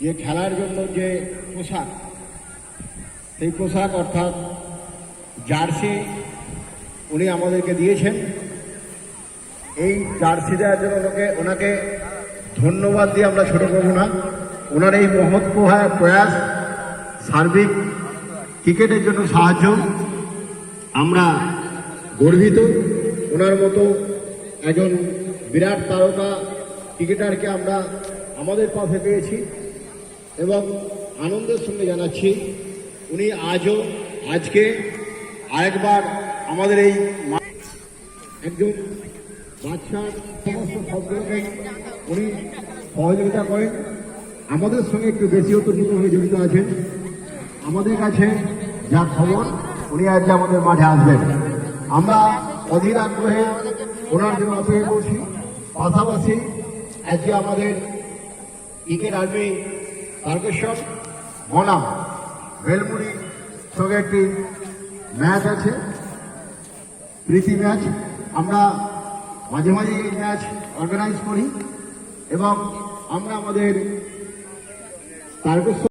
যে খেলার জন্য যে পোশাক, সেই পোশাক অর্থাৎ জার্সি উনি আমাদেরকে দিয়েছেন। এই জার্সি দেওয়ার জন্য ওনাকে ধন্যবাদ দিয়ে আমরা ছোট করব না। ওনার এই মহৎ প্রয়াস, সার্বিক ক্রিকেটের জন্য সাহায্য, আমরা গর্বিত। ওনার মতো একজন বিরাট তারকা ক্রিকেটারকে আমরা আমাদের পাশে পেয়েছি এবং আনন্দের সঙ্গে জানাচ্ছি উনি আজকে আরেকবার আমাদের এই একজন বাচ্চার সমস্ত শব্দকে উনি সহযোগিতা করেন। আমাদের সঙ্গে একটু বেশি ওতপ্রোতভাবে জড়িত আছেন। আমাদের কাছে যা খবর, উনি আজকে আমাদের মাঠে আসবেন। আমরা অধীর আগ্রহে ওনার জন্য অপেক্ষা করছি। পাশাপাশি আজকে আমাদের ক্রিকেট আর্মি তারকেশ্বর বনাম বেলমুড়ির সঙ্গে একটি ম্যাচ আছে, প্রীতি ম্যাচ। আমরা মাঝে মাঝে এই ম্যাচ অর্গানাইজ করি এবং আমরা আমাদের তারকেশ্বর